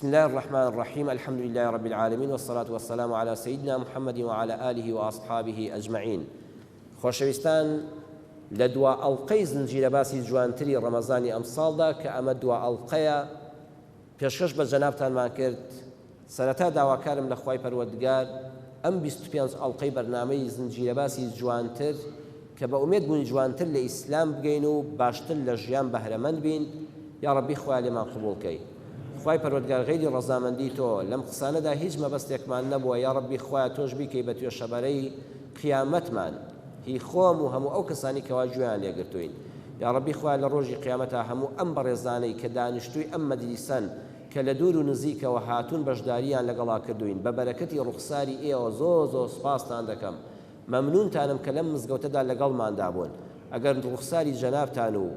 بسم الله الرحمن الرحيم. الحمد لله رب العالمين، والصلاة والسلام على سيدنا محمد وعلى آله وأصحابه أجمعين. خۆشەویستان، لە دوا ئەڵقەی زنجیرە باسی جوانتری ڕەمەزانی ئەمساڵدا کە ئەمە دوا ئەڵقەیە پێشکەش بە جەنابتانمان کرد. سەرەتا داواکارم لە خوای پەروەردگار ئەم 25 ئەڵقەی بەرنامەی زنجیرە باسی جوانتر کە بە ئومێد بوون جوانتر لە ئیسلام بگەین و باشتر لە ژیان بەهرەمەند بین، یا ڕەبی خوای لێمان قبوڵکەی. خوای پەروەردگار غەیری ڕەزامەندی تۆ لەم قسانەدا هیچ مەبەستێکمان نەبووە، یا ڕەبی خوای تۆش بیکەی بە توێشەبەرەی قیامەتمان هی خۆم و هەموو ئەو کەسانی کەوا گوێیان لێگرتوین. یا ڕەبی خوای لە ڕۆژی قیامەتە هەموو ئەم بەڕێزانەی کە دانیشتووی ئەم مەجلیسن کە لە دوور و نزیکەوە هاتوون بەشداریان لەگەڵا کردوین، بە بەرەکەتی ڕوخساری ئێوە زۆر سوپاستان دەکەم. مەمنونتانم کە لەم مزگەوتەدا لەگەڵماندا بوون. ئەگەر ڕوخساری جەنابتان و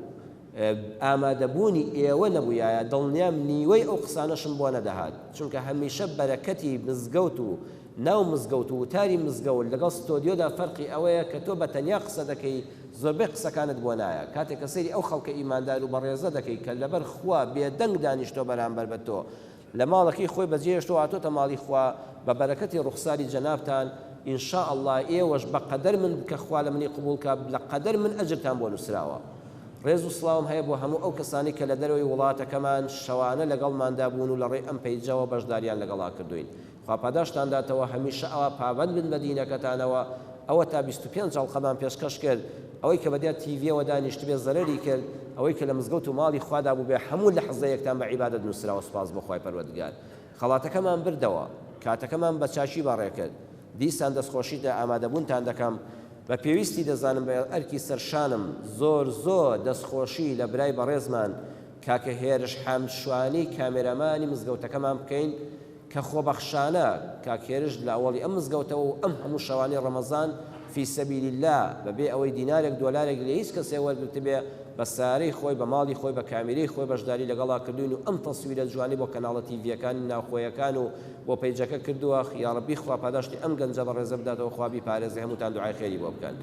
ئامادەبوونی ئێوە نەبوویایە، دڵنیام نیوەی ئەو قسانەشم بۆ نەدەهات، چونکە هەمیشە بەرەکەتی مزگەوت و ناو مزگەوت و وتاری مزگەوت لەگەڵ ستۆدیۆدا فەرقی ئەوەیە کە تۆ بە تەنیا قسە دەکەی، زۆربەی قسەکانت بۆ نایە. کاتێک کە سەیری ئەو خەڵکە ئیماندار و بەڕێزە دەکەی کە لەبەر خوا بێدەنگ دانیشتۆ بەرامبەر بە تۆ لە ماڵەکەی خۆی بەجێهێشتۆ هاتۆتە ماڵی خوا، بە بەرەکەتی ڕوخساری جەنابتان ئینشاء الله ئێوەش بە قەدەر من کە خوا لە منی قبوڵکە لە قەدەر من ئەجرتان بۆ نووسراوە. ڕێز و سڵاوم هەیە بۆ هەموو ئەو کەسانی کە لە دەرەوەی وڵاتەکەمان شەوانە لەگەڵماندا بوون و لە ڕێی ئەم پەیجەوە بەشداریان لەگەڵا کردوین. خوا پاداشتان داتەوە، هەمیشە ئەوە پابەند بن بە دینەکەتانەوە. ئەوە تا 25 ئەڵقەمان پێشکەش کرد، ئەوەی کە بەدێت تیڤیەوە دانیشت بێ زەرەری کرد، ئەوەی کە لە مزگەوت و ماڵی خوادا بوو بێ هەموو لە حەزەیەکتان بە عیبادەت نووسراوە. سوپاس بۆ خوای پەروەردگار. خەڵاتەکەمان بردەوە، کاتەکەمان بە چاچی باڕێ کرد. دیسان دەستخۆشیدا ئامادەبوونتان دەکەم. بە پێویستی دەزانم بە ئەرکی سەرشانم زۆر دەستخۆشی لە برای بەڕێزمان کاکە هێرش حەمدشوانی کامێرەمانی مزگەوتەکەمان بکەین کە خۆبەخشانە کاکێرش لە ئەوڵی ئەم مزگەوتەوە و ئەم هەموو شەوانی ڕەمەزان فی سەبیل الله بەبێ ئەوەی دینارێک دۆلارێک لە هیچ کەسێ وەرگرت بێ، بە سارەی خۆی بە ماڵی خۆی بە کامێرەی خۆی بەشداری لەگەڵا کردوین و ئەم تەسویرە جوانی بۆ کەناڵە تیڤیەکانی ناوخۆیەکان و بۆ پەیجەکە کردووە. یا ڕەبی خوا پاداشتی ئەم گەنجە بەڕێزە بداتەوە، خوا بیپارێزێ، هەمووتان دوعای خێری بۆ بکەن.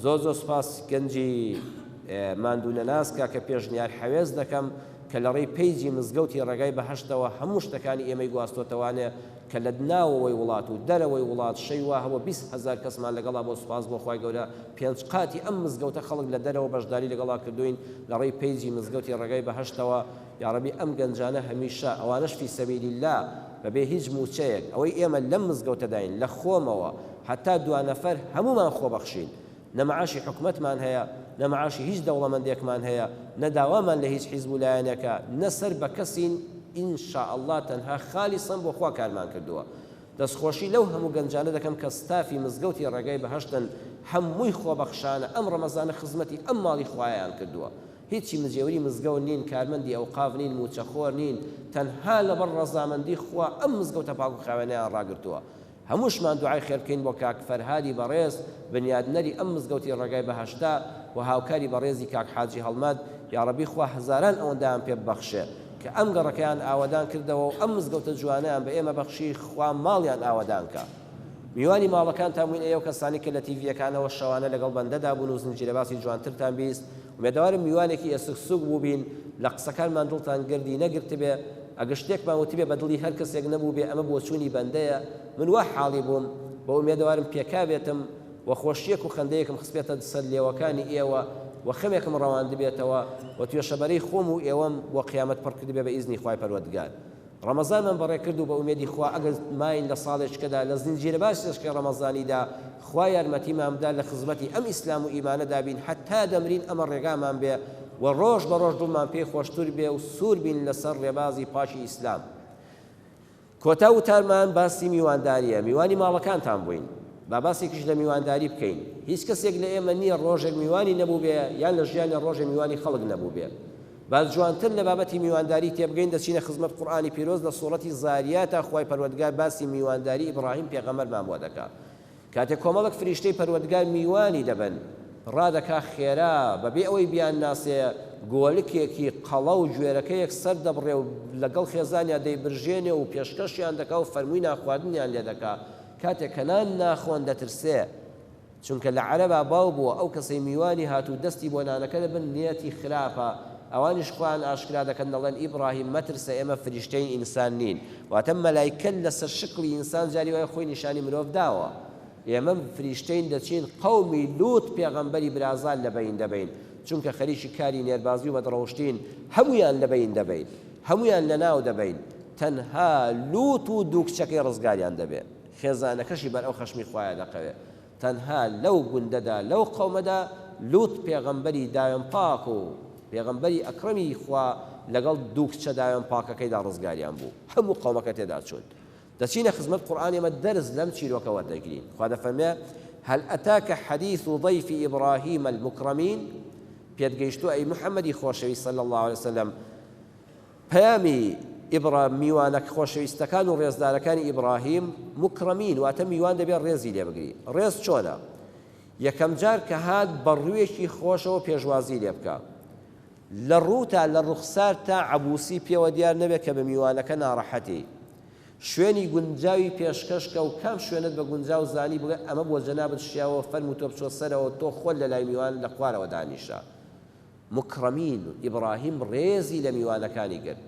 زۆر سوپاس گەنجی ماندوونەناس کاکە پێشنیار حەوێز دەکەم کە لە ڕێی پەیجی مزگەوتی ڕێگای بەهەشتەوە هەموو شتەکانی ئێمەی گواستۆتەوانێ کە لە ناوەوەی وڵات و دەرەوەی وڵات شەی وا هەوە 20,000 کەسمان لەگەڵا بۆ سوپاس بۆ خوای گەورە. پێنج قاتی ئەم مزگەوتە خەڵک لە دەرەوە بەشداری لەگەڵا کردوین لە ڕێی پەیجی مزگەوتی ڕێگای بەهەشتەوە. یا ڕەبی ئەم گەنجانە هەمیشە ئەوانەش فی سەبیل الله بەبێ هیچ موچەیەک ئەوەی ئێمە لەم مزگەوتەداین لە خۆمەوە هەتا 2 نەفەر هەمومان خۆبەخشین. نەمەعاشی حکومەتمان هەیە، نەمەعاشی هیچ دەوڵەمەندێکمان هەیە، نەداوامان لە هیچ حیزب و لایەنێکە، نەسەر بە کەسین. ئینشاء الله تەنها خالیسەن بۆ خوا کارمان کردووە. دەستخۆشی لەو هەموو گەنجانە دەکەم کە ستافی مزگەوتی ڕێگای بەهەشتن، هەمووی خۆبەخشانە ئەم ڕەمەزانە خزمەتی ئەم ماڵی خوایان کردووە. هیچی مزێوری مزگەوت نین، کارمەندی ئەوقاف نین، موچەخۆر نین، تەنها لەبەر ڕەزامەندی خوا ئەم مزگەوتە پاک و خاوێنیان ڕاگرتووە. هەمووشمان دوعای خێر بکەین بۆ کاک فەرهادی بەڕێز بنیادنەری ئەم مزگەوتی ڕێگای بەهەشتا و هاوکاری بەڕێزی کاک حاجی هەڵمەد. یا ڕەبی خوا هەزاران ئەوەندەیان پێ ببەخشێ کە ئەم گەڕەکەیان ئاوەدان کردەوە و ئەم مزگەوتە جوانیان بە ئێمە بەخشی، خوا ماڵیان ئاوەدان کە. میوانی ماڵەکان تاموین ئێوە کەسانی کە لە تیڤیەکانەوە شەوانە لەگەڵ بەندەدا بوون و زنجیرە باسی جوانترتان بیست. ومێدەوارم میوانێکی ئێسوک بوو بین، لە قسەکانمان دڵتان گردی نەگرت بێ. ئەگە شتێکمان وتی بێ بە دڵی هەر کەسێک نەبوو بێ ئەمە بۆ چوونی بەندەیە. من وا حاڵی بووم، بە ئومێدەوارم پێکابێتم و خۆشیەک و خەندەیەکم خستێتە سەر لێوەکانی ئێوە و خەمێکم ڕەوان دەبێتەوە و توێشەبەرەی خۆم و ئێوەم بۆ قیامەت پڕ کرد بێ بە ئیزنی خوای پەروەردگار. ڕەمەزانمان بەڕێ کرد و بە ئومێدی خوا ئەگەر ماین لە ساڵێکەکەدا لە زنجیرە باسی لەشکەی ڕەمەزانیدا خوا یارمەتیمان بدا لە خزمەتی ئەم ئیسلام و ئیمانەدا بین حتا دەمرین ئەمە ڕێگامان بێ و ڕۆژ بە ڕۆژ دڵمان پێی خۆشتر بێ و سوور بین لەسەر ڕێبازی پاشی ئیسلام. کۆتا وتارمان باسی میوانداریە، میوانی ماڵەکانتان بووین، با باسێکیش لە میوانداری بکەین. هیچ کەسێک لە ئێمە نییە ڕۆژێک میوانی نەبوو بێ یان لە ژیانی ڕۆژێ میوانی خەڵک نەبوو بێ. باز جوانتر لە بابەتی میوانداری تێبگەین دەچینە خزمەت قورئانی پیرۆز لە سوورەتی زاریاتە خوای پەروەردگار باسی میوانداری ئیبراهیم پێغەمبەرمان بۆ دەکات. کاتێک کۆمەڵک فریشتەی پەروەردگار میوانی دەبن، ڕادەکا خێرا بەبێ ئەوەی بیان ناسێ گۆلکێکی قەڵە و گوێرەکەیەک سەر دەبڕێ و لەگەڵ خێزانیان دەیبرژێنێ و پێشکەشیان دەکا و فەرمووی ناخواردنیان لێ دەکا. کاتێک کە نان ناخۆن دەترسێ، چونکە لە عەرەبا باو بووە ئەو کەسەی میوانی هاتوو دەستی بۆ نانەکە دەبن نیەتی خراپە، ئەوانیش خۆیان ئاشکرا دەکەن دەڵێن ئیبراهیم مەترسە ئێمە فریشتەی ئینسان نین واتە مەلایکە لەسەر شکلی ئینسان جاری وایە خۆی نیشانی مرۆڤ داوە ئێمە فریشتەین دەچین قەومی لووت پێغەمبەری برازان لەبەین دەبین چونکە خەریکی کاری نێربازی و بەدڕەوشتین هەمویان لەبەین دەبین هەمویان لەناو دەبین تەنها لووت و دوو کچەکەی ڕزگاریان دەبێت خێزانەکەشی بەر ئەو خەشمی خۆیان دەقەوێت تەنها لەو گوندەدا لەو قەومەدا لووت پێغەمبەری داوێن پاک و پێغەمبەری ئەکرەمی خوا لەگەڵ دوو کچە داوێن پاکەکەیدا ڕزگاریان بوو هەموو قەومەکە تێدا چوون دەچینە خزمەت قورئان ئێمە دەرز لەم چیرۆکە وەردەگرین خوا دەفەرمێ هل أتاك حديث ضيف إبراهيم المكرمين پێتگەیشتووە ئەی محەممەدی خۆشەوی صلی الله عليه وسلم پەیامی میوانە خۆشەویستەکان و ڕێزدارەکانی ئیبراهیم مکرمین واتە میوان دەبێت ڕێزی لێ بگری ڕێز چۆنە یەکەم جار کە هات بەڕوویەکی خۆشەوە پێشوازی لێ بکە لە ڕووتا لە ڕوخسار تا عەبوسی پێوە دیار نەبێت کە بە میوانەکە ناڕەحەتی شوێنی گونجاوی پێشکەشکە و کام شوێنت بە گونجاو زانی بڵێ ئەمە بۆ جەنابەت شیاوە فەرم و تۆ بچۆ سەرەوە تۆ خۆل لە لای میوان لە خوارەوە دانیشە مکرمین ئیبراهیم ڕێزی لە میوانەکانی کرد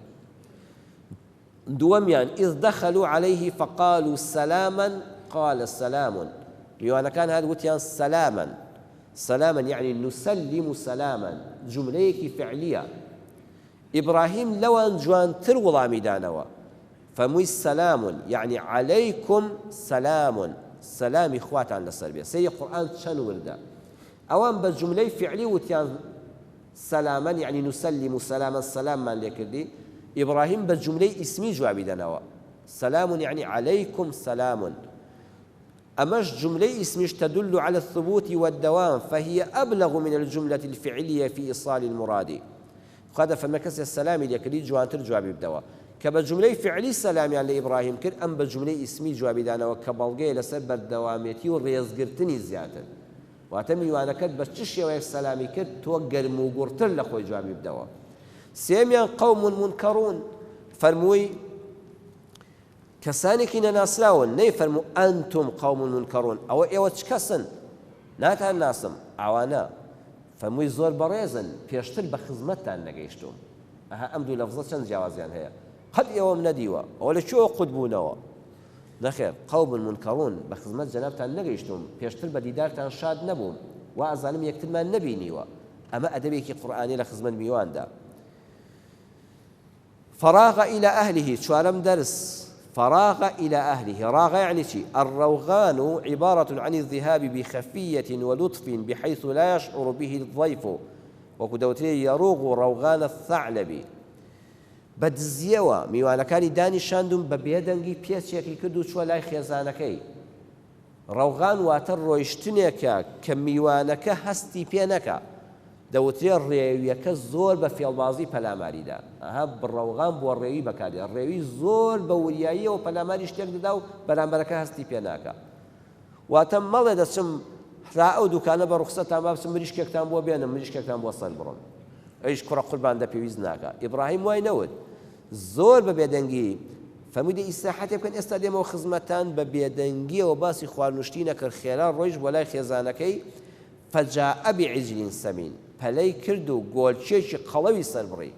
دووەمیان إذ دخلوا عليه فقالوا سلاما قال سلام میوانەکان هات وتیان سلاما يعني نسلم سلاما جملەیەکی فعلیە ئیبراهیم لەوان جوانتر وەڵامی دانەوە فەمووی سلام يعني عليكم سلام سلامی خواتان لەسەر بێ سەیری قورئان چەند وردە ئەوان بە جملەی فعلی وتیان سلاما يعني نسلم سلاما سلاممان لێ کردی إبراهيم بالجملة اسمي جوابي دنوا سلام يعني عليكم سلام أمش جملة اسمش تدل على الثبوت والدوام فهي أبلغ من الجملة الفعلية في إيصال المراد هذا فمكس السلام لكري جوانتر جوابي بدوا كبجملة فعلي سلام يعني لإبراهيم كر أم بجملة اسمي جوابي دنوا كبلغي لسبب الدواميتي والريزقرتني زيادة واتمي وانا كد بتشي ويا سلامي كد توقر موقرتر لخوي جوابي بدوا سێمیان قەوم منکەڕون فەرمووی کەسانێکی نەناسراون نەیفەرموو ئەنتم قەوم منکەڕون ئەوە ئێوە چ کەسن ناتان ناسم ئەوانە فەرمووی زۆر بەڕێزن پێشتر بە خزمەتتان نەگەیشتوم ئەها ئەم دوو لەفزە چەند جیاوازیان هەیە قەت ئێوەم نەدیوە ئەوە لە کوێوە قوت بوونەوە نەخێر قەوم منکەڕون بە خزمەت جەنابتان نەگەیشتوم پێشتر بە دیدارتان شاد نەبووم وا ئەزانم یەکترمان نەبینیوە ئەمە ئەدەبێکی قورئانی لە خزمەت میواندا فراغ إلى أهله شوارم درس فراغ إلى أهله راغ يعني شيء الروغان عبارة عن الذهاب بخفية ولطف بحيث لا يشعر به الضيف وكدوتي يروغ روغان الثعلب بدزيوا ميوانا كان داني شاندم ببيدنجي بيسيكي كدو شو لاي خيزانكي روغان واتر رويشتنيكا كميوانك هستي بينك دەوترێ ڕێویەکە زۆر بە فێڵبازی پەلاماریدا ئەها بڕەوغان بۆ ڕێوی بەکاردێ ڕێوی زۆر بە وریاییەوە پەلاماری شتێک دەدا و بەرامبەرەکە هەستی پێ ناکە واتە مەڵێ دەچم را ئەو دوکانە بە ڕوخسەتان با بچم مریشکێکتان بۆ بێنم مریشکێکتان بۆ سەر بڕۆم ئەیش کوڕە قوربان دە پێویست ناکە ئیبراهیم وای نەوت زۆر بە بێدەنگی فەرمووی ئیسراحەتێ بکەن ئێستا دێمەوە خزمەتان بە بێدەنگیەوە باسی خواردنوشتی نەکرد خێران ڕۆیش بۆ لای خێزانەکەی فجاء بعجل سمين پەلەی کرد و گۆلچێکی قەڵەوی سەربڕی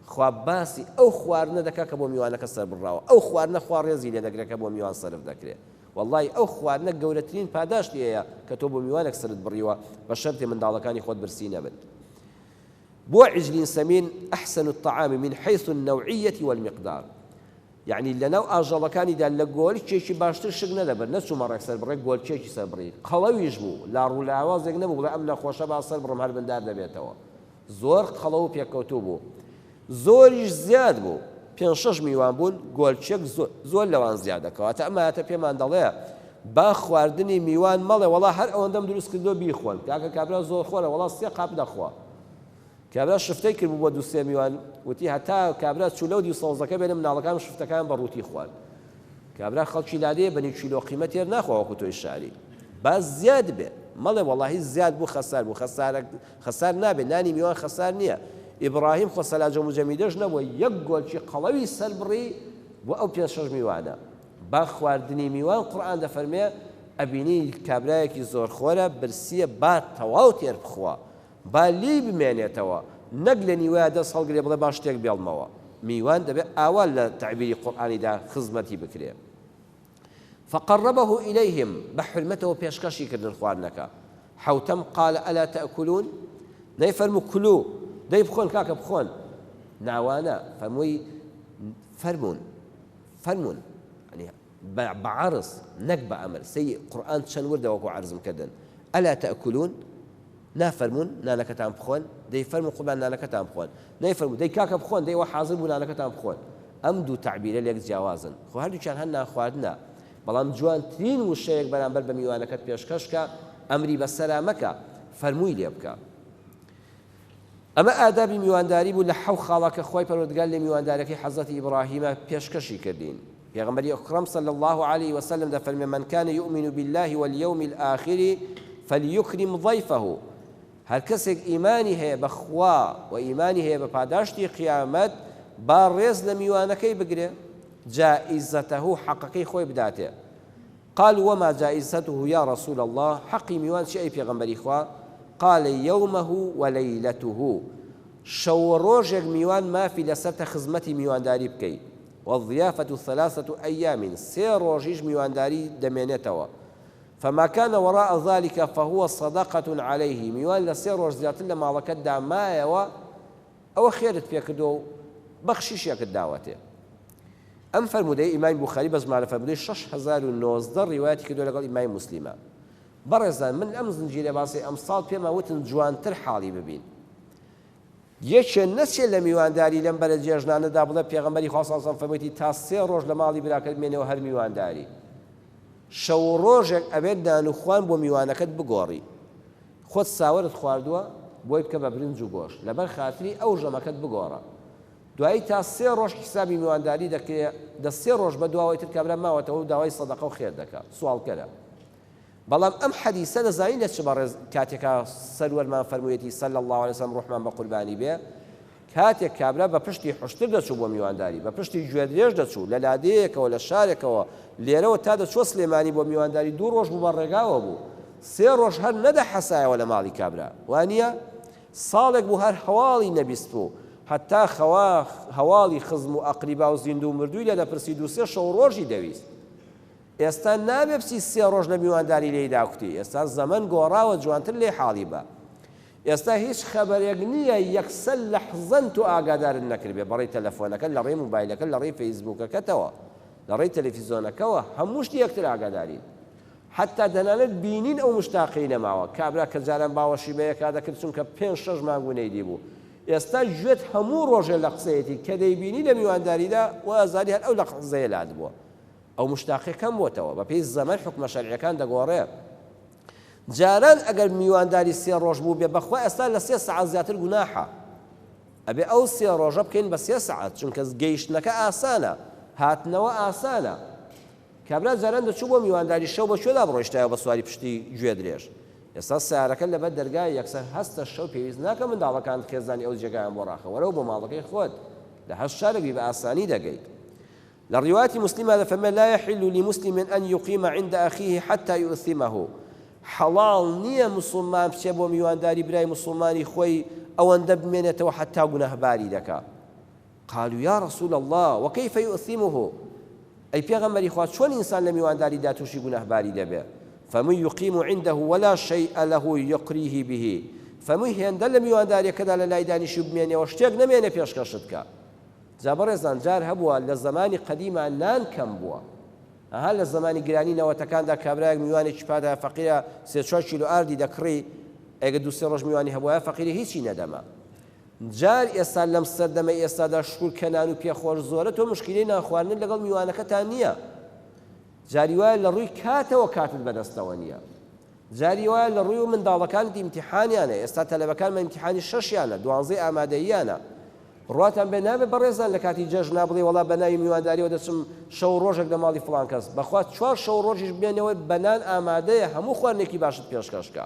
خوا باسی ئەو خواردنە دەکا کە بۆ میوانەکە سەربڕاوە ئەو خواردنە خوا ڕێزی لێ دەگرێت کە بۆ میوان سەرف دەکرێت والله ئەو خواردنە گەورەترین پاداشتی هەیە کە تۆ بۆ میوانێک سرت بڕیوە بە شەرتی منداڵەکانی خۆت برسی نەبن بۆ عجل سمين أحسن الطعام من حيث النوعية والمقدار يعني لەناو ئاژەڵەکانیدا لە گۆلچێکی باشتر شک نەدەبن نەچوومە ڕێک سەربڕێ گۆلچێکی سەربڕی قەڵەویش بوو لاڕوو لاوازێک نەبوو بڵێ ئەم نەخۆشە با سەر بڕم هەر بندار دەبێتەوە زۆر قەڵەو و پێکەوتوو بوو زۆریش زیاد بوو 5-6 میوان بوون گۆلچێک زۆر لەوان زیادەکەواتە ئەمە هاتە پێمان دەڵێ با خواردنی میوان مەڵێ وەڵا هەر ئەوەندەم دروست کردۆ بیخۆن کاکە کابرا زۆر خۆرە وەڵا 3 قاپ دەخوا کابرا شفتەی کرد بوو بۆ 2-3 میوان وتی هەتا کابرا چوو لەو دیسەڵزەکە بێنە مناڵەکان شفتەکان بە ڕووتی خوارد کابرا خەڵکی لادەیە بە 1 کیلۆ قیمەت تێر ناخوا وەکو تۆی شاری باز زیاد بێ مەڵێ وەڵاهی زیاد بوو خەسار بوو خەسار نابێ نانی میوان خەسار نییە ئیبراهیم خۆ سەلاجە مجەمیدەش نەبووە یەک گۆلچی قەڵەوی سەربڕی بۆ ئەو 5-6 میوانە با خواردنی میوان قورئان دەفەرمێ ئەبینی کابرایەکی زۆر خۆرە برسیە با تەواو تێر بخوا با لی بمێنێتەوە نەک لە نیوایە دەست هەڵگرێ بڵێ باش شتێک بێڵمەوە میوان دەبێت ئاوا لە تعبیری قورئانیدا خزمەتی بکرێ فقربه إليهم بحرمته بيشكشي كردن خواردنەکە حوتم قال ألا تأكلون نەیفەرموو کولو دەی بخۆن کاکە بخۆن ناوانە فەرمووی فەرمون يعني بعرض نەک بە ئەمر سەی قورئان چەند وردە وەکو عەرزم کردن ألا تأكلون نافەرمون نانەکەتان بخۆن دەی فەرموو قوربان نانەکەتان بخۆن نەیفەرموو دەی کاکە بخۆن دەی وە حاضر بوو نانەکەتان بخۆن ئەم دوو تعبیرە لێک جیاوازن خۆ هەردووکیان هەر ناخواردنە بەڵام جوانترین وشەیەک بەرامبەر بە میوانەکەت پێشکەشکە ئەمری بەسەرا مەکە فەرمووی لێ بکە ئەمە ئادابی میوانداری بوو لە حەو خاڵەکە خۆی پەروەردگار لە میواندارەکەی حەزەتی ئیبراهیمە پێشکەشی کردین پێغەمبەری ئەکرەم صلی الله عليه وسلم دەفەرمێ من كان يؤمن بالله واليوم الآخر فليكرم ضيفه هەر کەسێک ئیمانی هەیە بەخوا و ئیمانی هەیە بە پاداشتی قیامەت با ڕێز لە میوانەکەی بگرێ جائزته حقەکەی خۆی بداتێ قال وما جائزته يا رسول الله حقي ميوان شيء في غنبري إخوة قال يومه وليلته شو روجك ميوان ما في لسرت خزمتي ميوان داري بكي والضيافة 3 أيام سير روجيج ميوان داري دمينتوا فما كان وراء ذلك فهو صدقة عليه ميوان لسير روج زيادة لما وكد ما أو خيرت فيك دو بخشيش يك الدعوته أم فرمودي إمام بخاري بس معرفة فرمودي 6019 رواياتي كدو لقال إمام مسلمة برزان من أم زنجيرة باسي أمصال بيما وتن جوان ترحالي ببين يش الناس اللي ميوان داري لم بلد جيجنا ندابله بيغمبري خاصة فرمودي تاسي روج لمالي براك منه وهر ميوان داري شو روجك أبدا نخوان بو ميوانكت بقوري خود ساورت خواردوا بوي بكبا برنج وگوش لبر خاطري أو جمكت بقورا دوای تا سێ ڕۆژ حسابی میوانداری دەکرێت دە سێ ڕۆژ بە دواوەی تر کابرا ماوەتەوە داوای سەدەقە و خێر دەکات سوالکەرە بەڵام ئەم حەدیسە دەزانین لە چ بەڕێز کاتێکا سەروەرمان فەرموویەتی صلی الله عليه وسلم ڕحمان بە قوربانی بێ کاتێک کابرا بە پشتی حوشتر دەچوو بۆ میوانداری بە پشتی گوێ درێژ دەچوو لە لادەیەکەوە لە شارێکەوە لێرەوە تا دەچوە سلێمانی بۆ میوانداری 2 ڕۆژ بوو بە ڕێگاوە بوو 3 ڕۆژ هەر نەدە حەسایەوە لە ماڵی کابرا وانە ساڵێک بوو هەر هەواڵی نەبیست بوو حتى هەواڵی خزم و ئەقریبا و زیندوو مردووی لە دەپرسی 2-3 شەو ڕۆژی دەویست ئێستا نابێ بچی 3 ڕۆژ لە میوانداری لێی داکوتی ئێستا زەمن گۆڕاوە جوانتر لێ حاڵی بە ئێستا هیچ خەبەرێک نییە یەکسەر لەحزەن تو ئاگادارت نەکردبێ بەڕێی تەلەفۆنەکە لە ڕێی موبایلەکە لە ڕێی فەیسبووکەکەتەوە لە ڕێی تەلەڤیزۆنەکەەوە هەموو شتی یەکتر ئاگادارین حتا دەنانێت بینین ئەو مشتاقی نەماوە کابرا کە جاران باوەشی بەیەکا دەکرد چونکە 5-6 مانگوونەی دیبوو ئێستا گوێت هەموو ڕۆژێ لە قسەیەتی کە دەیبینی لە میوانداریدا و ئازاری هەر ئەو لە قسەیە لات بووە ئەو مشتاقی کەم بۆتەوە بە پێی زەمەن حکمە شەرعیەکان دەگۆڕێ جاران ئەگەر میوانداری 3 ڕۆژ بوو بێ بەخوا ئێستا لە 3 سەعات زیاتر گوناحە ئەبێ ئەو 3 ڕۆژە بکەین بە 3 سەعات چونکە گەیشتنەکە ئاسانە هاتنەوە ئاسانە کابرا جاران دەچوو بۆ میوانداری شەو بە کوێدا بڕۆیشتایەوە بە سواری پشتی گوێ درێژ ئێستا سیارەکە لەبەر دەرگای یەکسەر هەستە شەو پێویست ناکە منداڵەکان خێزانی ئەو جێگایان بۆ ڕاخە وەرەوە بۆ ماڵەکەی خۆت لە هەشت شارێکی بە ئاسانی دەگەیت لە ڕیواەتی مسلمە دەفەرمێت لا يحل لمسلم أن يقيم عند أخيه حتى يؤثمه حەڵاڵ نییە موسڵمان بچێ بۆ میوانداری برای موسڵمانی خۆی ئەوەندە بمێنێتەوە حتا گونەهباری دەکات قالوا يا رسول الله وكيف يؤثمه أي پێغەمبەری خوا چۆن ئینسان لە میوانداریدا تووشی گونەهباری دەبێت فمن يقيم عنده ولا شيء له يقريه به فمن هێندە لە میوانداریەکەدا لە لای دانیشی بمێنێەوە شتێک نەمێنێ پێشکەشت کە جا بەڕێزان جار هەبووە لە زمانی قەدیما نان کەم بووە ئەها لە زمانی گرانی نەوەتەکاندا کابرایەک میوانێکی پادا فەقیرە 3-4 کیلو ئاردی دەکڕی ئەگە 2-3 ڕۆژ میوانی هەبووە فەقیری هیچی نەدەما جار ئێستا لەم سەردەمەی ئێستادا شکور کەنان و پێخۆش زۆرە تۆ مشکلەی ناخواردن لەگەڵ میوانەکەتان نییە جاری وایە لە ڕووی کاتەوە کاتت بەدەستەوە نییە جاری وایە لە ڕووی و منداڵەکانت ئیمتیحانیانە ئێستا تەلەبەکانمە ئیمتیحانی 6یانە 12 ئامادەییانە ڕاتان بێ نابێ بەڕێزان لە کاتی جەژنا بڵێ وەڵا بەناوی میوانداریەوە دەچم شەو ڕۆژێک لە ماڵی فڵان کەس بەخوا 4 شەو ڕۆژیش بێنەوە بەنان ئامادەیە هەموو خواردنێکی باشت پێشکەشکە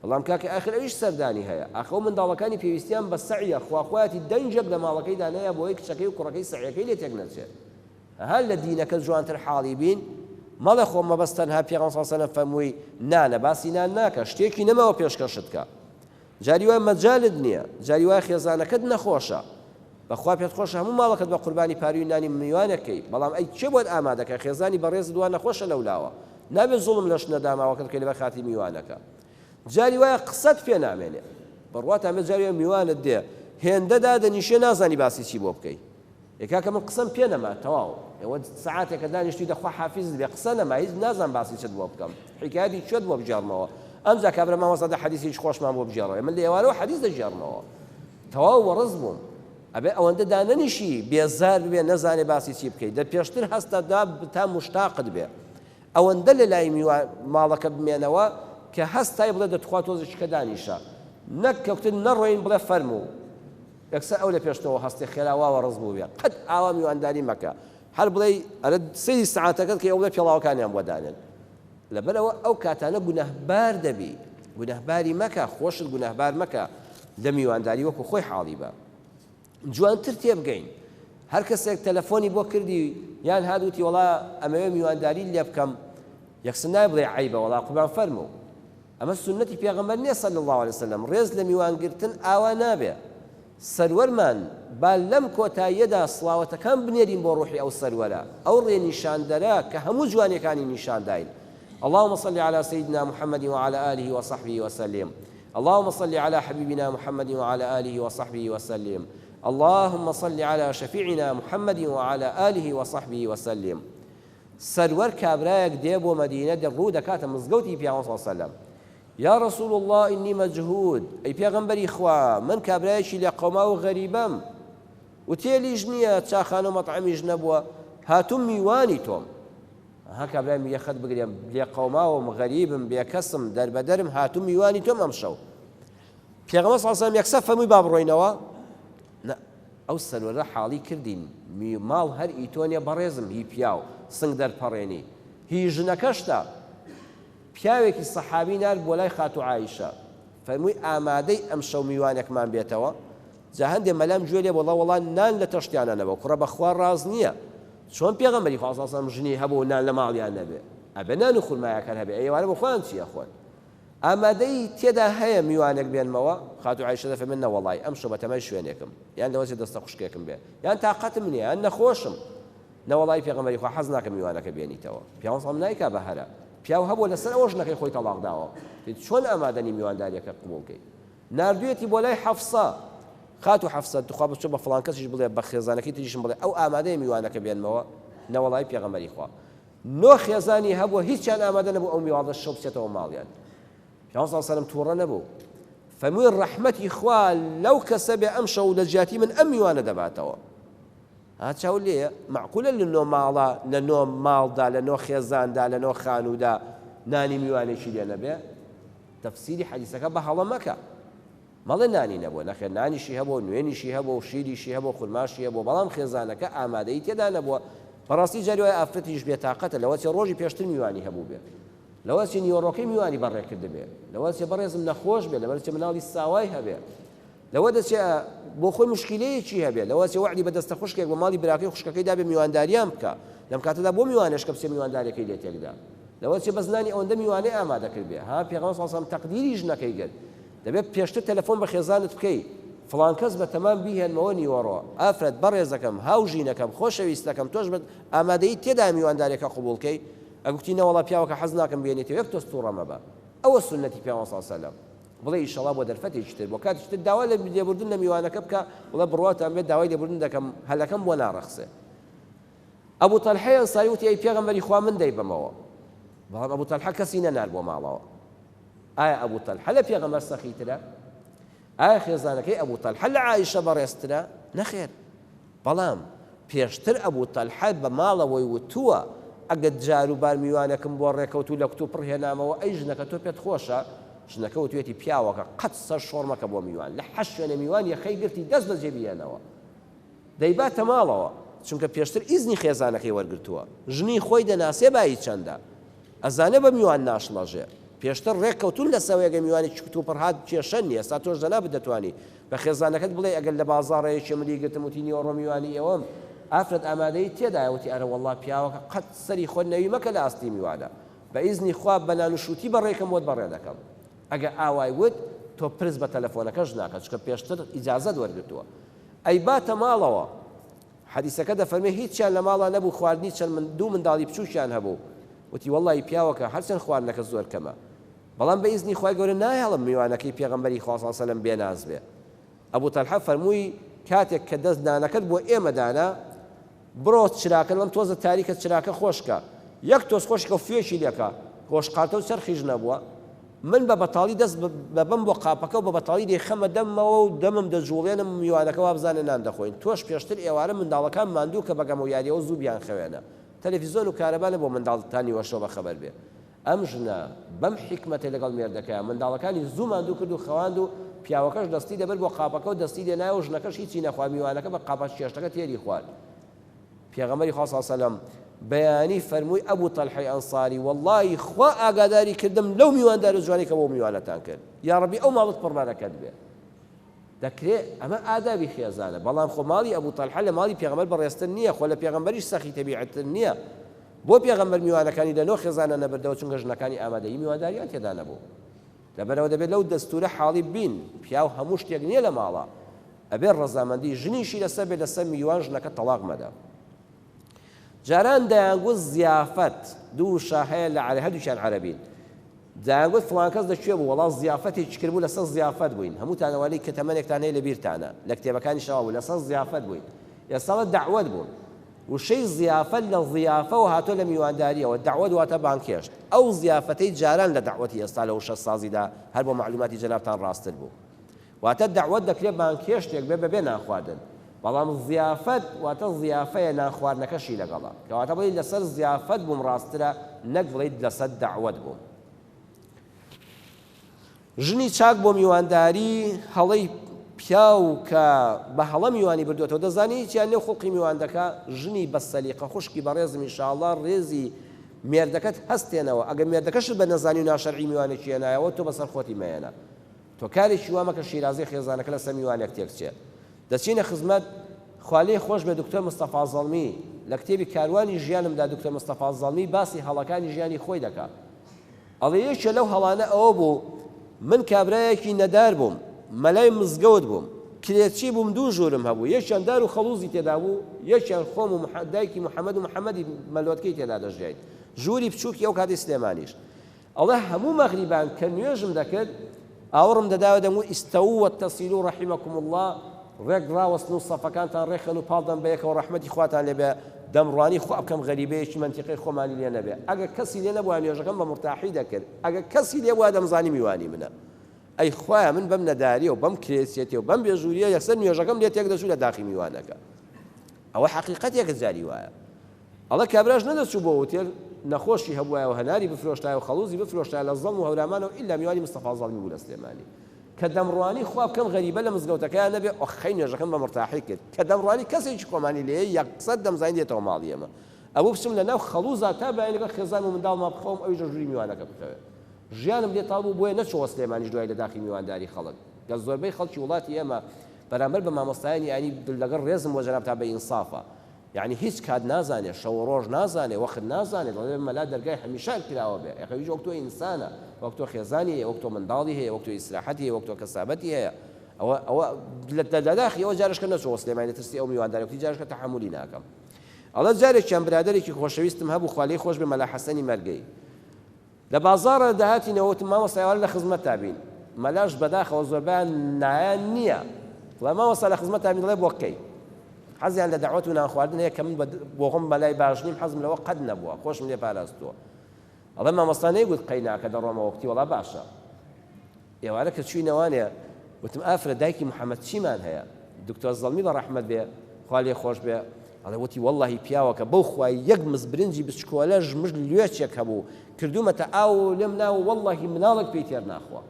بەڵام کاکە ئاخر ئەویش سەردانی هەیە ئاخەو منداڵەکانی پێویستیان بە سەعیە خواخوایەتی دەنجێک لە ماڵەکەی دانەیە بۆی کچەکەی و کوڕەکەی سەعیەکەی لێ تێک نەچێت هەر لە دینەکە جوانتر حاڵی بین مەڵێ خۆ مەبەستەنها پێغەمبەر صلی الله علیه و سەلەم فەرمووی نانە باسی نان ناکە شتێکی نەماوە پێشکەشت کە جاری وای مەجالت نییە، جاری وای خێزانەکەت نەخۆشە، بەخوا پێت خۆشە هەموو ماڵەکەت بە قوربانی پاروی نانی میوانەکەی، بەڵام ئەی چێ بۆت ئامادەکە خێزانی بەڕێز دوان نەخۆشە لەولاوە، نابێت زوڵم لەش نەداماوەکەت کە لە بە خاتی میوانەکە. جاری وایە قسەت پێ نامێنێ، بڕوات ئەمە جاری وای میوانت دێ هێندەدا دەنیشێ نازانی باسی چی بۆ بکەی. یکاکە من قسەم پێ نەما تەواو، ئێوە سەعاتێکە دانیشتی دەخوا حافیز بێ قسە نەما هیچ نازان باسی چت بۆ بکەم، حکایەتی چێت بۆ بجێڕمەوە. ئەمجا کابرا مامۆستا حەدیثی خۆشمان بۆ بجێڕەوە، من لە ئێوارەوە حەدیث دەژێڕمەوە، تەواو وەڕز بووم. ئەبێ ئەوەندە دانەنیشی بێزار ببێ نەزانێ باسی چی بکەیت، دە پێشتر هەستەدا تا مشتاقت بێ، ئەوەندە لە لای ماڵەکە بمێنەوە کە هەستای بڵێ دەتخوا تۆزیشکە دانیشە، نەک کەوتن نەڕۆین بڵێ فەرموو یەکسەر ئەو لە پێشتەوە هەستی خێراواوە ڕز بوو بێ، قەت ئاوا میوانداری مەکە، هەر بڵێ ئەرە سەیری سەعاتەکەت کە ئەو بڵێ پێڵاوەکانیان بۆ دانێن، لەبەرەوە ئەو کاتانە گونەهبار دەبی، گونەهباری مەکە، خۆشت گونەهبار مەکە لە میوانداری وەکو خۆی حاڵی بە. جوانتر تێبگەین، هەر کەسێک تەلەفۆنی بۆ کردی یان هادووتی وەڵا ئەمەوێ میوانداری لێ بکەم، یەکسەر نای بڵێ عەیبە وەڵا قوربان فەرموو، ئەمە سونەتی پێغەمبەر نییە صلی الله علیه وسلم، ڕێز لە میوانگرتن ئاوا نابێ. سەروەرمان با لەم کۆتاییەدا سڵاوەتەکان بنێرین بۆ ڕوحی ئەو سەروەرە، ئەو ڕێنیشاندەرە کە هەموو جوانەکانی نیشانداین. اللهم صل على سيدنا محمد وعلى آله وصحبه وسلم. اللهم صل على حبيبنا محمد وعلى آله وصحبه وسلم. اللهم صل على شفيعنا محمد وعلى آله وصحبه وسلم. سرور كابرايك ديبو مدينة درود كاتم مزقوتي في صلى الله عليه وسلم. يا رسول الله إني مجهود، أي پیغمبري إخوة من كابرايشي لقوما وغريبم وتيلي جنية تشاخانو مطعمي جنبوة هاتم ميواني توم، ها كابراي ميخد بقريم لقوما وغريبم بيكسم در بدرم هاتم ميواني توم أمشو. پیغمبر صلى الله عليه وسلم يكسف فمي باب روينوا لا ئەو سەروەرە حاڵی کردین ماڵ هەر ئیتۆنیە بەڕێزم هی پیاو سنگ دەرپەڕێنی هی ژنەکەشتا. پیاوێکی سەحابی نار بۆ لای خاتو عایشە فەرمووی ئامادەی ئەم شەو میوانێکمان بێتەوە، جا هەندێ مەلام گوێ لێ وەڵا نان لە تەشتیانە نەبە، کوڕە بەخوا ڕاز نییە، چۆن پێغەمبەری خوا صلی الله علیه وسلم ژنی هەبوو نان لە ماڵیان نەبێ، ئەبێ نان و خورمایەکان هەبێ، ئێوارە بۆ خۆیان چییە خۆن ئامادەی تێدا هەیە میوانێک بێنمەوە. خاتو عایشە دەفەرمێ نەوەڵای ئەم شەو بەتەمای شوێنێکم، یان لەوەسێ دەستە خوشکێکم بێ، یان تااقەتم نییە، یان نەخۆشم. نەوەڵای پێغەمبەری خوا حەز ناکەم میوانەکە بێنیتەوە. پیاوە سەڵام نایکا بە هەرە، پیاو هەبوو لەسەر ئەوە ژنەکەی خۆی تەڵاق داوە، چۆن ئامادەنی میوانداریەکە قبوڵکەی. ناردوێتی بۆ لای حەفسە، خاتو حەفسە دخوا بچۆ بە فڵان کەسیش بڵێ بە خێزانەکەی تریشم بڵێ ئەو ئامادەی میوانەکە بێنمەوە. نەوەڵای پێغەمبەری خوا نۆ خێزانی هەبووە هیچیان ئامادە نەبوو ئەو میوانە شەو بچێتەوە ماڵیان. پیامبر صلی الله علیه و سلم تووڕە نەبوو، فەرمووی ڕەحمەتی خوا لەو کەسە بێ ئەم شەو لە جیاتی من ئەم میوانە دەباتەوە. هاچاو لێیە معقولە لە نۆ ماڵە لە نۆ ماڵدا لە نۆ خێزاندا لە نۆ خانوودا نانی میوانێکی لێ نەبێ؟ تەفسیری حەدیثەکە بە هەڵە مەکە، مەڵێ نانی نەبووە، نەخێر نانیشی هەبوو، نوێنیشی هەبوو، شیریشی هەبوو، خورماشی هەبوو، بەڵام خێزانەکە ئامادەی تێدا نەبووە. بەڕاستی جاری وایە ئافرەتیش بێتاقەتە، لەوە چێ ڕۆژی پێشتر میوانی هەبوو بێ، لەوە چێ نیوەڕۆکەی میوانی بەڕێکرد بێ، لەوە چێ بەڕێزم نەخۆش بێ، لەوە چێ مناڵی ساوای هەبێ، لەوە دەچێ بۆ خۆی مشکلەیەکی هەبێ، لەوە چێ وعدی بەدەستە خوشکێک بە ماڵی براکەی خوشکەکەی دابێ میوانداریان بکە، لەم کاتەدا بۆ میوانێشکە بچێ میواندارەکەی لێ تێکدا، لەوە چێ بە زنانی ئەوەندە میوانەی ئامادە کرد بێ. ها پێغەمبەر صلی الله علیه و سلم تەقدیری ژنەکەی کرد، دەبێت پێشتر تەلەفۆن بە خێزانت بکەی، فڵان کەس بە تەمام بیهێنمەوە نیوەڕۆ، ئافرەت بەڕێزەکەم هاوژینەکەم خۆشەویستەکەم تۆش بە ئامادەی تێدا میواندارێکە قبوڵکەی. ئەگوتی نەوەڵا پیاوەکە حەز ناکەم بێنێتەوە یەک تۆست تووڕە مەبە، ئەوە سونەتی پێغەمبەر صلی الله علیه و سلم. بڵێ ئیشەڵا بۆ دەرفەتێکی تر بۆ کاتیش تر داوا لە لێبوردن لە میوانەکە بکە، بڵێ بڕواتان بێت داوای لێبوردن دەکەم هەلەکەم بۆ ناڕەخسێ. ئەبوو تەلحە ئەنساری وتی ئەی پێغەمبەری خوا من دەیبەمەوە، بەڵام ئەبوو تەلحە کەسی نەنار بۆ ماڵەوە. ئایا ئەبوو تەلحە لە پێغەمبەر سەخیترە؟ ئایا خێزانەکەی ئەبوو تەلحە لە عایشە بەڕێزترە؟ نەخێر، بەڵام پێشتر ئەبوو تەلحە بە ماڵەوەی وتووە ئەگەر جاروبار میوانەکەم بۆ ڕێکەوتوو لە کتوب پڕهێنامەوە ئەی ژنەکە تۆ پێت خۆشە؟ ژنەکە وتوێتی پیاوەکە قەت سەر شۆڕمەکە بۆ میوان، لە حەش شوێنە میوان یەخەی گرتی دەست بەجێ بێنەوە، دەیباتە ماڵەوە، چونکە پێشتر ئیزنی خێزانەکەی وەرگرتووە، ژنی خۆی دەناسێ بایی چەندە، ئەزانێ بە میوان ناشڵەژێ، پێشتر ڕێککەوتون لە سەوەیەگە میوانی کتوب پڕهات کێشە نیە، ئێستا تۆش دەنا بدەتوانی بە خێزانەکەت بڵێ ئەگەر لە بازاڕەیەکی ملی گرتم وتی نیوەڕۆ میوانی ئێوەم، ئافرەت ئامادەی تێدایە وتی ئەرە وەڵڵا پیاوەکە قەت سەری خۆت نەوی مەکە لە ئاستی میوانە، بە ئیزنی خوا بە نان و شووتی بەڕێکم وت بەڕێ دەکەم. ئەگە ئاوای وت تۆ پرس بە تەلەفۆنەکەش ناکات چکە پێشتر ئیجازەت وەرگرتووە ئەی باتە ماڵەوە حەدیسەکە دەفەرمێ هیچیان لە ماڵا نەبوو خواردنی چەند دوو منداڵی بچووکیان هەبوو وتی وەڵڵی پیاوەکە هەرچەند خواردنەکە زۆر کەمە بەڵام بە ئیزنی خوای گەورە نایهێڵم میوانەکەی پێغەمبەری خوا صلی الله علیه و سلم بێناز بێ ئەبوو تەلحە فەرمووی کاتێک کە دەست دانەکەت بۆ ئێمە دانا بڕۆ چراکە لەم تۆزە تاریکە چراکە خۆشکە یەک تۆز خۆشکە و فێشی لێکە خۆشقاتە و سەرخیژ نەبووە من بە بەتاڵی دەست بەبم بۆ قاپەکە و بە بەتاڵی دێخەمە دەمەوە و دەمم دەجوڵێنم میوانەکە وا بزانێ نان دەخۆین تۆش پێشتر ئێوارە منداڵەکان ماندوو کە بەگەمە و یاریەوە زوو بیان خەوێنە تەلەڤیزۆن و کارەبانە بۆ منداڵتانی وەشۆ بەخەبەر بێ ئەم ژنە بەم حیکمەتێ لەگەڵ مێردەکەیان منداڵەکانی زوو ماندوو کرد و خەواند و پیاوەکەش دەستی دەبەر بۆ قاپەکە و دەستی دێنایە و ژنەکەش هیچی نەخوارد میوانەکە بە قاپە چێشتەکە تێری خوارد پێغەمبەری خوا صلی الله علیه و سلم بەیانی فەرمووی ئەبوو تەلحەی ئەنساری وەڵڵی خوا ئاگاداری کردم لەو میواندار و جوانی کە بۆ میوانەتان کرد یا ڕەبی ئەو ماڵت پڕمانەکەت بێ دەکرێت ئەمە ئادابی خێزانە بەڵام خۆ ماڵی ئەبوو تەلحە لە ماڵی پێغەمبەر بەڕێستر نییە خۆ لە پێغەمبەریش سەخی تەبیعەتر نییە بۆ پێغەمبەر میوانەکانی لەنۆ خێزانە نەبردەوە چونکە ژنەکانی ئامادەیی میوانداریان تێدا نەبوو لەبەرەوە دەبێت لەو دەستورە حاڵی بین پیاو هەموو شتێک نییە لە ماڵە ئەبێ ڕەزامەندی ژنیشی لەسەر بێ لەسەر میوان ژنەکە تەلاق مەدە جاران دەیانگوت زیافەت دوو شە هەیە لە هەردووکیان عەرەبین دەیانگوت فڵان کەس دەچوێ بوو وەڵا زیافەتێکی کردبوو لەسەر زیافەت بووین هەمووتان ئەوانەی کە تەمەنێکتان هەیە لە بیرتانە لە کتێبەکانی شەوا بوو لەسەر زیافەت بووین ئێستاڵە دەعوەت بوون وشەی زیافەت لە زیافەوە هاتۆ لە میوانداریەوە دەعوەت واتە بانکێشت ئەو زیافەتەی جاران لە دەعوەتی ئێستا لە وشە سازیدا هەر بۆ معلوماتی جەنابتان ڕاستتر بوو واتە دەعوەت دەکرێت بانکێشتێک بێ بەبێ نانخواردن بەڵام زیافەت واتە زیافەیە نانخواردنەکەشی لەگەڵا کەواتە بڵێ لەسەر زیافەت بووم ڕاسترە نەک بڵێیت لەسەر دەعوەت بووم ژنی چاک بۆ میوانداری هەڵەی پیاو کە بە هەڵە میوانی بردوێتەوە دەزانی چیان نێو خوڵقی میواندەکە ژنی بە سەلیقە خوشکی بەڕێزم ئینشاءڵڵا ڕێزی مێردەکەت هەستێنەوە ئەگەر مێردەکەشت بە نەزانی و ناشەرعی میوانێکی هێنایەوە تۆ بەسەر خۆتی مەهێنە تۆ کارێکی وا مەکە شیرازەی خێزانەکە لەسەر میوانێک تێکچێت دەچینە خزمەت خوالێ خۆش بێ دکتۆر مستەفا زەڵمی لە کتێبی کاروانی ژیانمدا دکتۆر مستەفا زەڵمی باسی هەڵەکانی ژیانی خۆی دەکات ئەڵێ یەکێ لەو هەڵانە ئەوە بوو من کابرایەکی نەدار بووم مەلای مزگەوت بووم کرێچی بووم دوو ژوورم هەبوو یەکیان دار و خەڵوزی تێدا بوو یەکیان خۆم و دایکی محەممەد و محەممەدی مەلۆتکەی تێدا دەژێت ژووری بچووکی ئەو کاتی سلێمانیش ئەڵێ هەموو مەغریبان کە نوێژم دەکرد ئاوڕم دەداوە دەموو ئیستەووە تەسیل و ڕەحیمەکم الله ڕێک ڕاوەستن و سەفەکانتان ڕێخن و پاڵدەم بە یەکەوە ڕەحمەتی خواتان لێبێ دەمڕوانی خوا بکەم غەریبەیەکی منتیقەی خۆمانی لێ نەبێ ئەگەر کەسی لێ نەبووە نوێژەکەم بە مرتاحی دەکرد ئەگەر کەسی لێ بووە دەمزانی میوانی منە ئەی خوایە من بەم نەداری و بەم کرێسیەتی و بەم بێژووریە یەکسەر نوێژەکەم لێ تێک دەچوو لە داخی میوانەکە ئەوە حەقیقەتێکە جاری وایە ئەڵە کابراش نەدەچوو بۆ ئوتێل نەخۆشی هەبووایە و هەناری بفرۆشتایە و خەڵوزی بفرۆشتایە لە زەڵم و هەورامانەوە ئیلا میوانی مستەفا زەڵمی بوو لە سلێمانی کە دەمڕوانی خوا بکەم غەریبە لە مزگەوتەکەیان نەبێ ئۆخەی نوێژەکەم بە مرتاحی کرد کە دەمڕوانی کەسێکی کۆمانی لێ یەکسەد دەمزانی دێتەوە ماڵی ئێمە ئەوە بچم لەناو خەڵوزا تا بەیانەکە خێزان و منداڵ بخەوم ئەویش ژووری میوانەکە بخەوێ ژیانم لێ تاڵ بوو بۆیە نەچۆوە سلێمانیش دوای لە داخی میوانداری خەڵک گە زۆربەی خەڵکی وڵاتی ئێمە بەرامبەر بە مامۆستایانی ینی لەگەڵ ڕێزم بۆ جەناب تا بە ئینسافە یعنی هیچ کات نازانێ شەو ڕۆژ نازانێ وەخت نازانێت دەڵێ مەلا دەرگای هەمیشە کراوە بێ یەخەویش وەک تۆ ئینسانە وەک تۆ خێزانی هەیە وەک تۆ منداڵی هەیە وەک تۆ ئیسراحەتی هەیە وەک تۆ کەسابەتی هەیە ئەوە لە داخی ئەوە جارشکە نەچۆوە سلێمانی ترسی ئەو میواندارێکی جارشکە تەحمولی ناکەم ئەڵە جارێکیان برادێکی خۆشەویستم هەبوو خوا خۆش بێ مەلا حەسەنی مەرگەی لە بازاڕە داهاتینەوەتم مامۆستایوان لە خزمەت تابین مەلاش بەداخەوە زۆربیان نایان نییە وڵای مامۆستا لە خزمەت تابین دەڵێ بۆ بکەی حەزیان لە دەعوەت و نانخواردن هەیە کە من بۆ خۆم بەلای باش نیم حەزم لەوە قەت نەبووە خۆشم لێ پاراستووە ئەڵێ مامۆستا نەیگوت قەیناکە دەڕۆمەوە وەکتی وەڵا باشە ئێوارە کە چووینەوانێ وتم ئافرە دایکی محەممەد چیمان هەیە دکتۆر زەڵمی بە ڕەحمەت بێ خوا لێ خۆش بێ ئەڵێ وتی وەڵڵاهی پیاوەکە بەو خوای یەک مزبرنجی بچکۆلەش مژ لوێچێک هەبوو کردومەتە ئاو لێم ناوە وەڵڵاهی مناڵێک پێی تێر ناخوا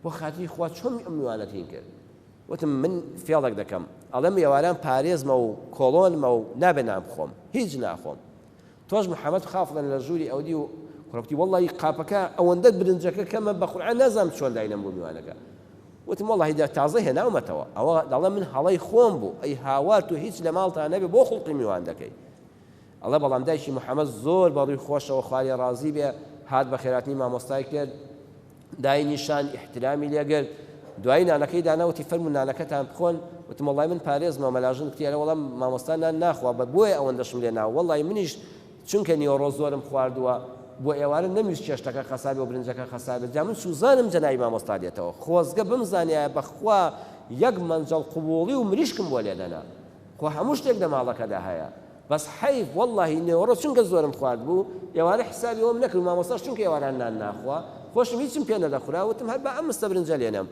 بۆ خاتی خوا چۆن میوانەتین کرد وتم من فێڵێک دەکەم ئەڵێم ئێواران پارێزمە و کۆڵۆنمە و نابێ نام بخۆم هیچ ناخۆم تۆش محەممەد خافڵەن لە ژووری ئەودی و کوڕپتی وەڵڵاهی قاپەکە ئەوەندە برنجەکە کەمە بە قورعان نازانم چۆن داینەم بۆ میوانەکە وتم وەڵڵاهی تازە هێناومەتەوە ئەوە دەڵێ من هەڵەی خۆم بوو ئەی هاوار تو هیچ لە ماڵتان نەبێ بۆ خوڵقی میوان دەکەی ئەڵێ بەڵام دایکی محەممەد زۆر بەڕووی خۆشەوە خوای ڕازی بێ هات بە خێراتنی مامۆستای کرد دای نیشان احترامی لێگرت دوای نانەکەی داناوتی فەرموو نانەکەتان بخۆن وتم وەڵای من پارێزمە مەلاژن کتیارە وەڵام مامۆستانان ناخوا بە بۆیە ئەوەندەشم لێ ناوە وەڵای منیش چونکە نیوەڕۆ زۆرم خواردووە بۆ ئێوارە نەویست چێشتەکە خەسابێ و برنجەکە خەسابێت جا من سوزانم جەنابی مامۆستا دێتەوە خۆزگە بمزانایە بەخوا یەک مەنجەڵ قوبوڵی و مریشکم بۆ لێ دەنا خۆ هەموو شتێک لە ماڵەکەدا هەیە بەس حەیف وەڵڵاهی نیوەڕۆ چونکە زۆرم خوارد بوو ئێوارە حسابی ئەوم نەکرد مامۆستاش چونکە ئێواران نان ناخوا خۆشم هیچم پێ نەدەخورا وتم هەر بە ئەم مستە برنجە لێنم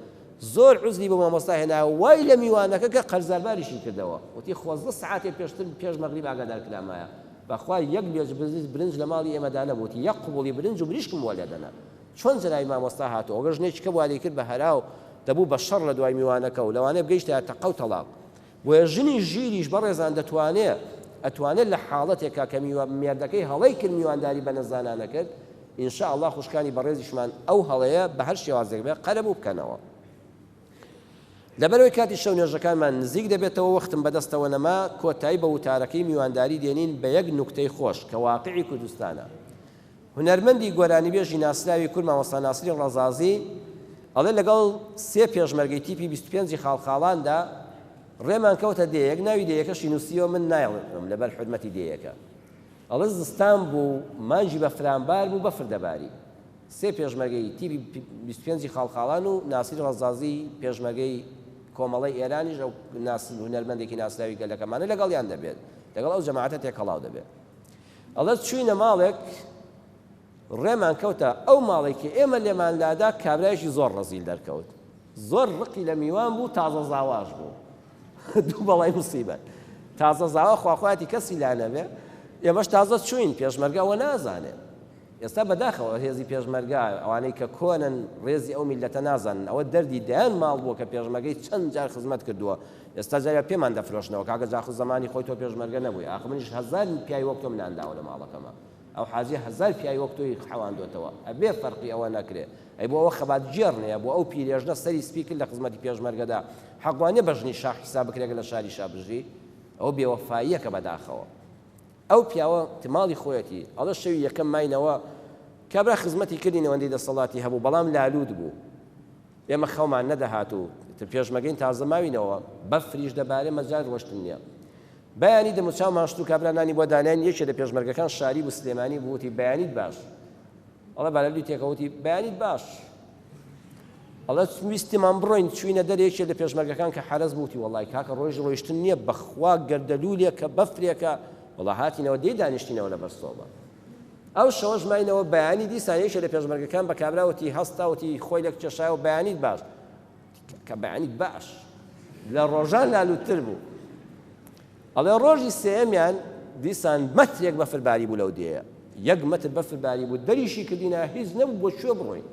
زۆر عوزری بە مامۆستا هێنا وای لە میوانەکە کە قەرزارباریشی کردەوە وتی 12 ساعتێ پێشتر پێش مەغریب ئاگادار کرامایە بەخوا یەک لێژ برنج لە ماڵی ئێمەدا نەبووتی یەک قوبوڵی برنج و مریشکم بۆ لێ دەنا چۆن جەنابی مامۆستا هاتووە ئەوگە ژنێکی کە بواری کرد بە هەراو دەبوو بە شەڕ لە دوای میوانەکە و لەوانەیە بگەیشتە تەقە و تەڵاق بۆیە ژنی ژیریش بەڕێزان ئەتوانێت لە حاڵەتێکا کە مێردەکەی هەڵەی کرد میوانداری بە نەزانانە کرد ئینشاء الله خوشکانی بەڕێزیشمان ئەو هەڵەیە بە هەر شێوازێک بێ قەرەبوو بکەنەوە لەبەرەوەی کاتی شەو نوێژەکانمان نزیک دەبێتەوە وەختم بەدەستەوە نەما کۆتایی بە وتارەکەی میوانداری دێنین بە یەک نوکتەی خۆش کە واقعی کوردستانە هونەرمەندی گۆرانیبێژی ناسراوی کورد مامۆستا ناسری ڕەزازی ئەڵێ لەگەڵ 3 پێشمەرگەی تیپی 25 خاڵخاڵاندا ڕێمان کەوتە دەیەک ناوی دەیەکەشی نووسیەوە من نایڵێتم لەبەر حرمەتی دەیەکە ئەڵێ زستان بوو مانجی بە فرانبار بوو بەفر دەباری 3 پێشمەرگەی تیپی 25 خاڵخاڵان و ناسری ڕەزازی پێشمەرگەی کۆمەڵی ئێرانیش ئەو هونەرمەندێکی ناسراوی گەلەکەمانە لەگەڵیان دەبێت لەگەڵ ئەو جەماعەتە تێکەڵاو دەبێت ئەڵێ چوینە ماڵێک ڕێمان کەوتە ئەو ماڵێکی ئێمە لێمان لادا کابرایەکی زۆر ڕەزیل دەرکەوت زۆر ڕقی لە میوان بوو تازە زاواش بوو دوو بەڵای موسیبەت تازە زاوا خواخواتی کەسی لا نەبێ ئێمەش تازە چوین پێشمەرگەوە نازانێت ئێستا بەداخەوە هێزی پێشمەرگا ئەوانەی کە کۆنن ڕێزی ئەو میلەتە نازانن ئەوە دەردی دایان ماڵ بووە کە پێشمەرگەی چەند جار خزمەت کردووە ئێستا جارە پێمان دەفرۆشنەوە کاکە جاخو زمانی خۆی تۆ پێشمەرگە نەبووی ئاخ منیش 1000 پیاوی وەک تۆ منانداوە لە ماڵەکەمە ئەو حاجی 1000 پیاوی وەک تۆی حەواندۆتەوە ئەبێ فەرقی ئەوە نەکرێ ئەی بۆ ئەوە خەبات جێڕنەیە بۆ ئەو پیرێژنە سەری سپی کرد لە خزمەتی پێشمەرگەدا حەقوانێ بەژنی شاخ حساب بکرێگە لە شاری شابژی ئەو بێوەفاییە کە بەداخەوە ئەو پیاوە تماڵی خۆیەتی ئەڵە شەوی یەکەم ماینەوە کابرا خزمەتی کردی نەوەندەی دەسەڵاتی هەبوو بەڵام لالود بوو ئێمە خەومان نەدەهات و پێشمەگەین تازە ماوینەوە بەفریش دەبارێ مەجار ڕۆشتن نییە بەیانی دەموچاو ماشت و کابرانانی بۆ دانیان یەکێ لە پێشمەرگەکان شاری بوو سلێمانی بووتی بەیانیت باش ئەڵە بەلەلی تێکەوتی بەیانیت باش ئەڵە ویستیمان بڕۆین چوینە دەرێکێ لە پێشمەرگەکان کە حەرەز بووتی وەڵای کاکە ڕۆژ ڕۆیشتن نییە بەخوا گەردەلوولێکە بەفرێکە وەڵا هاتینەوە دێ دانیشتینەوە لە بەرسۆبە ئەو شەوەش ماینەوە بەیانی دیسانەیەکێ لە پێشمەرگەکان بە کابراوەتی هەستاوتی خۆی لە کێشایەوە بەیانیت باش کە بەیانیت باش لە ڕۆژان لالووتتر بوو ئەڵێ ڕۆژی سێمیان دیسان مەترێک بەفرباری بوو لەو دێیە 1 مەتر بەفرباری بوو دەریشی کردینە هیچ نەبوو بۆ کوێ بڕۆین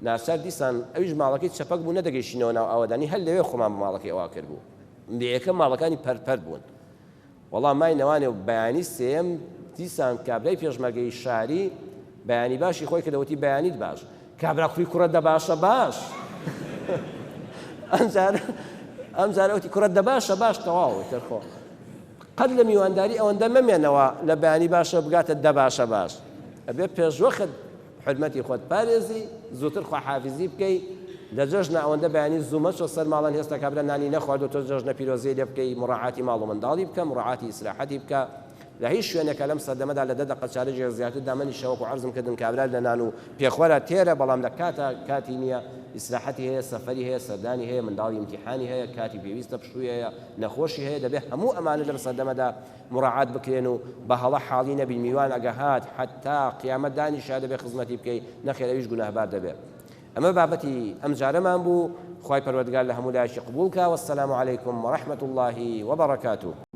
ناچار دیسان ئەویش ماڵەکەی چەپەک بوو نەدەگەیشتینەوە ناو ئاوەدانی هەر لەوێ خۆمان بە ماڵەکەی ئەوا کرد بوو دێیەکە ماڵەکانی پەرپەر بوون وەڵام ماینەوانێ و بەیانی سێم دیسان کابرای پێشمەرگەی شاری بەیانی باشی خۆی کردەوەتی بەیانیت باش کابرا کوڕی کوڕە دەباشە باش ئەمجارەوتی کوڕە دەباشە باش تەواوی تەرخۆ قەت لە میوانداری ئەوەندە مەمێنەوە لە بەیانی باشە بگاتە دەباشە باش ئەبێ پێشوەخت حرمەتی خۆت پارێزی زووتر خواحافیزی بکەی لە جەژنە ئەوەندە بەیانی زوومە چۆ سەر ماڵەن هێستا کابرا نانی نەخواردو تۆ جەژنە پیرۆزەی لێ بکەی مڕاعاتی ماڵ و منداڵی بکە مڕاعاتی ئیسراحەتی بکە لە هیچ شوێنێکە لەم سەردەمەدا لە 10 دقە چارەجێک زیاتر دامەنی شەوەک و عەرزم کردن کابرا لە نان و پێخوارە تێرە بەڵام لە کاتی نییە ئیسراحەتی هەیە سەفەری هەیە سەردانی هەیە منداڵی امتیحانی هەیە کاتی پێویستە پشووی هەیە نەخۆشی هەیە دەبێت هەموو ئەمانە لەم سەردەمەدا مڕاعات بکرێن و بە هەڵە حاڵی نەبین میوان ئەگەهات حتا قیامەت دانیشا دەبێت خزمەتی بکەی نەخێر ئەویش گوناهبار دەبێت ئەمە بابەتی ئەم جارەمان بوو خوای پەروەردگار لە هەموو لایشی قبوڵ کە وەسەلام عەلەیکم وەڕەحمەت الله وبەڕەکاتوه